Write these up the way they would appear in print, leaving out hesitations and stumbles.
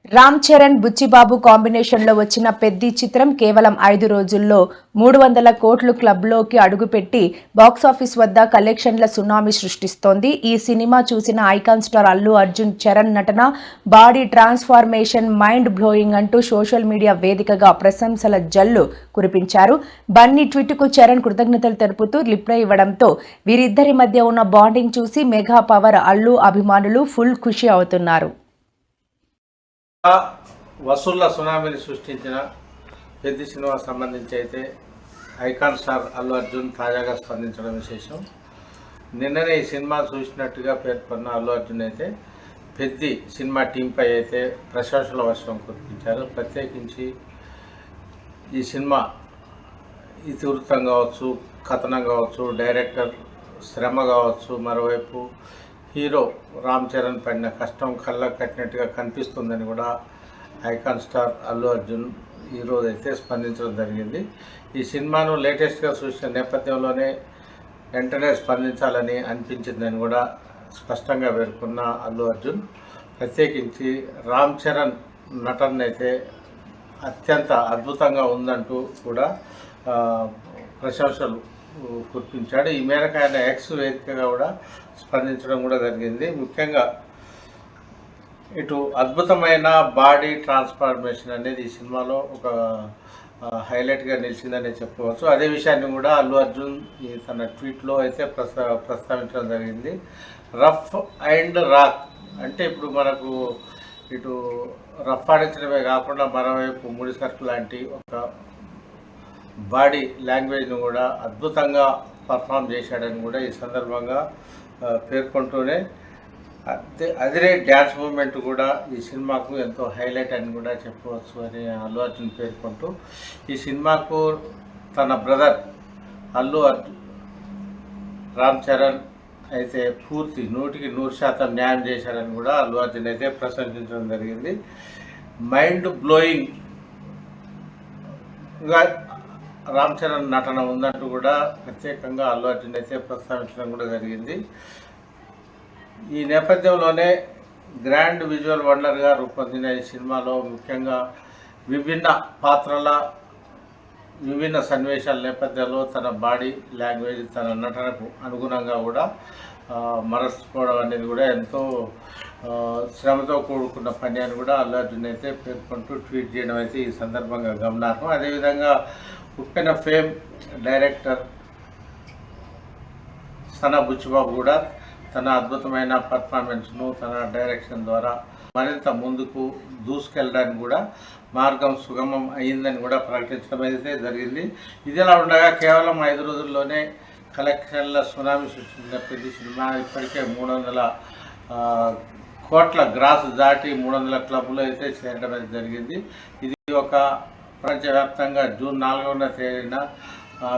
రామ్ చరణ్ బుచ్చిబాబు కాంబినేషన్లో వచ్చిన పెద్ది చిత్రం కేవలం 5 రోజుల్లో 300 కోట్లు క్లబ్లోకి అడుగుపెట్టి బాక్సాఫీస్ వద్ద కలెక్షన్ల సునామీ సృష్టిస్తోంది. ఈ సినిమా చూసిన ఐకాన్ స్టార్ అల్లు అర్జున్ చరణ్ నటన, బాడీ ట్రాన్స్ఫార్మేషన్ మైండ్ బ్లోయింగ్ అంటూ సోషల్ మీడియా వేదికగా ప్రశంసల జల్లు కురిపించారు. బన్నీ ట్వీట్కు చరణ్ కృతజ్ఞతలు తెలుపుతూ రిప్లై ఇవ్వడంతో వీరిద్దరి మధ్య ఉన్న బాండింగ్ చూసి మెగా పవర్ అల్లు అభిమానులు ఫుల్ ఖుషి అవుతున్నారు. వసూళ్ల సునామీని సృష్టించిన పెద్ద సినిమా సంబంధించి అయితే ఐకాన్ స్టార్ అల్లు అర్జున్ తాజాగా స్పందించడం విశేషం. నిన్ననే ఈ సినిమా చూసినట్టుగా పేర్కొన్న అల్లు అర్జున్ అయితే పెద్ది సినిమా టీంపై అయితే ప్రశంసల వర్షం కురిపించారు. ప్రత్యేకించి ఈ సినిమా ఇతివృత్తం కావచ్చు, కథనం కావచ్చు, డైరెక్టర్ శ్రమ కావచ్చు, మరోవైపు హీరో రామ్ చరణ్ పడిన కష్టం కళ్ళకు కట్టినట్టుగా కనిపిస్తుందని కూడా ఐకాన్ స్టార్ అల్లు అర్జున్ ఈరోజు అయితే స్పందించడం జరిగింది. ఈ సినిమాను లేటెస్ట్గా చూసిన నేపథ్యంలోనే వెంటనే స్పందించాలని అనిపించిందని కూడా స్పష్టంగా పేర్కొన్న అల్లు అర్జున్ ప్రత్యేకించి రామ్ చరణ్ నటన అయితే అత్యంత అద్భుతంగా ఉందంటూ కూడా ప్రశంసలు కురిపించాడు. ఈ మేరకు ఆయన ఎక్స్ వేదికగా కూడా స్పందించడం కూడా జరిగింది. ముఖ్యంగా ఇటు అద్భుతమైన బాడీ ట్రాన్స్ఫార్మేషన్ అనేది ఈ సినిమాలో ఒక హైలైట్గా నిలిచిందని చెప్పవచ్చు. అదే విషయాన్ని కూడా అల్లు అర్జున్ తన ట్వీట్లో అయితే ప్రస్తావించడం జరిగింది. రఫ్ అండ్ రాక్ అంటే ఇప్పుడు మనకు ఇటు రఫ్ ఆడించడమే కాకుండా మరోవైపు ముడి సరుకు లాంటి ఒక బాడీ లాంగ్వేజ్ను కూడా అద్భుతంగా పర్ఫామ్ చేశాడని కూడా ఈ సందర్భంగా పేర్కొంటూనే అదిరే డ్యాన్స్ మూమెంట్ కూడా ఈ సినిమాకు ఎంతో హైలైట్ అని కూడా చెప్పవచ్చు అని అల్లు అర్జున్ పేర్కొంటూ ఈ సినిమాకు తన బ్రదర్ అల్లు అర్జున్ రామ్ చరణ్ అయితే పూర్తి 100% న్యాయం చేశారని కూడా అల్లు అర్జున్ అయితే ప్రశంసించడం జరిగింది. మైండ్ బ్లోయింగ్గా రామ్ చరణ్ నటన ఉందంటూ కూడా ప్రత్యేకంగా అల్లు అర్జున్ అయితే ప్రస్తావించడం కూడా జరిగింది. ఈ నేపథ్యంలోనే గ్రాండ్ విజువల్ వండర్గా రూపొందిన ఈ సినిమాలో ముఖ్యంగా విభిన్న పాత్రల విభిన్న సన్నివేశాల నేపథ్యంలో తన బాడీ లాంగ్వేజ్ తన నటనకు అనుగుణంగా కూడా మరల్చుకోవడం అనేది కూడా ఎంతో శ్రమతో కూడుకున్న పని అని కూడా అల్లు అర్జున్ అయితే పేర్కొంటూ ట్వీట్ చేయడం అయితే ఈ సందర్భంగా గమనార్హం. అదేవిధంగా ఉప్పెన ఫేమ్ డైరెక్టర్ సనా బుచ్చిబాబు కూడా తన అద్భుతమైన పర్ఫార్మెన్స్ను తన డైరెక్షన్ ద్వారా మరింత ముందుకు దూసుకెళ్ళడానికి కూడా మార్గం సుగమం అయ్యిందని కూడా ప్రకటించడం అయితే జరిగింది. ఇదిలా ఉండగా కేవలం 5 రోజుల్లోనే కలెక్షన్ల సునామీ సృష్టించిన పెద్ద సినిమా ఇప్పటికే 300 కోట్ల గ్రాస్ దాటి 300 క్లబ్లో అయితే చేరడం అయితే జరిగింది. ఇది ఒక ప్రపంచవ్యాప్తంగా జూన్ 4వ తేదీన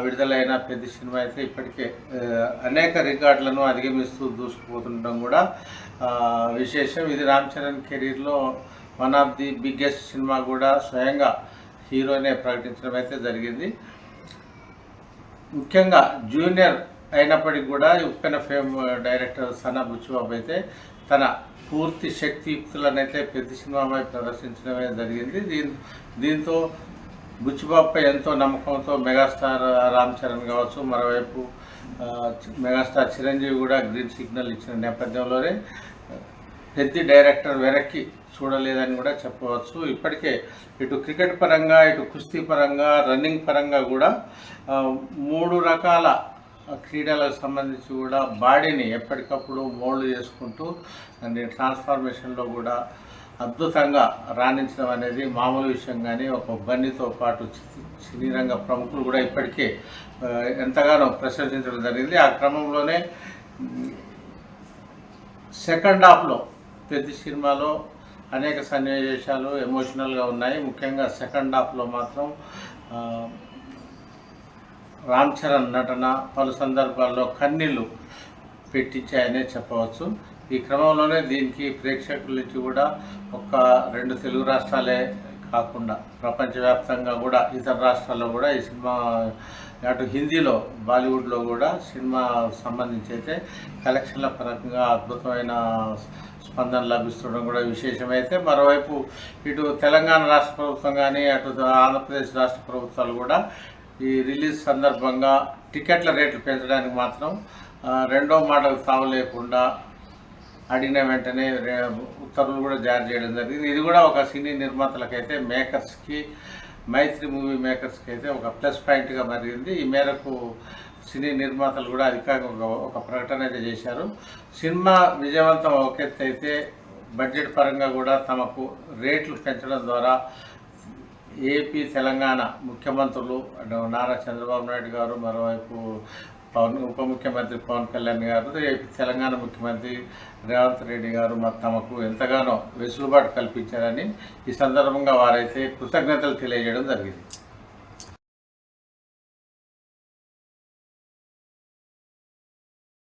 విడుదలైన పెద్ద సినిమా అయితే ఇప్పటికే అనేక రికార్డులను అధిగమిస్తూ దూసుకుపోతుండడం కూడా విశేషం. ఇది రామ్ చరణ్ కెరీర్లో one of the biggest cinema కూడా స్వయంగా హీరోనే ప్రకటించడం అయితే జరిగింది. ముఖ్యంగా జూనియర్ అయినప్పటికీ కూడా ఉప్పెన ఫేమ్ డైరెక్టర్ సనా బుచ్చిబాబు అయితే తన పూర్తి శక్తియుక్తులనైతే పెద్ద సినిమాపై ప్రదర్శించడమే జరిగింది. దీంతో బుచ్చిబాబుపై ఎంతో నమ్మకంతో మెగాస్టార్ రామ్ చరణ్ కావచ్చు, మరోవైపు మెగాస్టార్ చిరంజీవి కూడా గ్రీన్ సిగ్నల్ ఇచ్చిన నేపథ్యంలోనే పెద్ద డైరెక్టర్ వెనక్కి చూడలేదని కూడా చెప్పవచ్చు. ఇప్పటికే ఇటు క్రికెట్ పరంగా, ఇటు కుస్తీ పరంగా, రన్నింగ్ పరంగా కూడా 3 రకాల క్రీడలకు సంబంధించి కూడా బాడీని ఎప్పటికప్పుడు మోల్డ్ చేసుకుంటూ దాన్ని ట్రాన్స్ఫార్మేషన్లో కూడా అద్భుతంగా రాణించడం అనేది మామూలు విషయం. కానీ ఒక బన్నీతో పాటు సినీ రంగ ప్రముఖులు కూడా ఇప్పటికే ఎంతగానో ప్రశంసించడం జరిగింది. ఆ క్రమంలోనే సెకండ్ హాఫ్లో పెద్ద సినిమాలో అనేక సన్నివేశాలు ఎమోషనల్గా ఉన్నాయి. ముఖ్యంగా సెకండ్ హాఫ్లో మాత్రం రామ్ చరణ్ నటన పలు సందర్భాల్లో కన్నీళ్లు పెట్టించాయనే చెప్పవచ్చు. ఈ క్రమంలోనే దీనికి ప్రేక్షకుల నుంచి కూడా ఒక 2 తెలుగు రాష్ట్రాలే కాకుండా ప్రపంచవ్యాప్తంగా కూడా ఇతర రాష్ట్రాల్లో కూడా ఈ సినిమా అటు హిందీలో బాలీవుడ్లో కూడా సినిమా సంబంధించి అయితే కలెక్షన్ల పరంగా అద్భుతమైన స్పందన లభిస్తుండడం కూడా విశేషమైతే, మరోవైపు ఇటు తెలంగాణ రాష్ట్ర ప్రభుత్వం కానీ అటు ఆంధ్రప్రదేశ్ రాష్ట్ర ప్రభుత్వాలు కూడా ఈ రిలీజ్ సందర్భంగా టికెట్ల రేట్లు పెంచడానికి మాత్రం రెండో మాటకు తావు లేకుండా అడిగిన వెంటనే ఉత్తర్వులు కూడా జారీ చేయడం జరిగింది. ఇది కూడా ఒక సినీ నిర్మాతలకైతే మేకర్స్కి, మైత్రి మూవీ మేకర్స్కి అయితే ఒక ప్లస్ పాయింట్గా మారింది. ఈ మేరకు సినీ నిర్మాతలు కూడా అధికారికంగా ఒక ప్రకటన అయితే చేశారు. సినిమా విజయవంతం ఒక ఎత్తు అయితే బడ్జెట్ పరంగా కూడా తమకు రేట్లు పెంచడం ద్వారా ఏపీ తెలంగాణ ముఖ్యమంత్రులు నారా చంద్రబాబు నాయుడు గారు, మరోవైపు ఉప ముఖ్యమంత్రి పవన్ కళ్యాణ్ గారు, తెలంగాణ ముఖ్యమంత్రి రేవంత్ రెడ్డి గారు తమకు ఎంతగానో వెసులుబాటు కల్పించారని ఈ సందర్భంగా వారైతే కృతజ్ఞతలు తెలియజేయడం జరిగింది.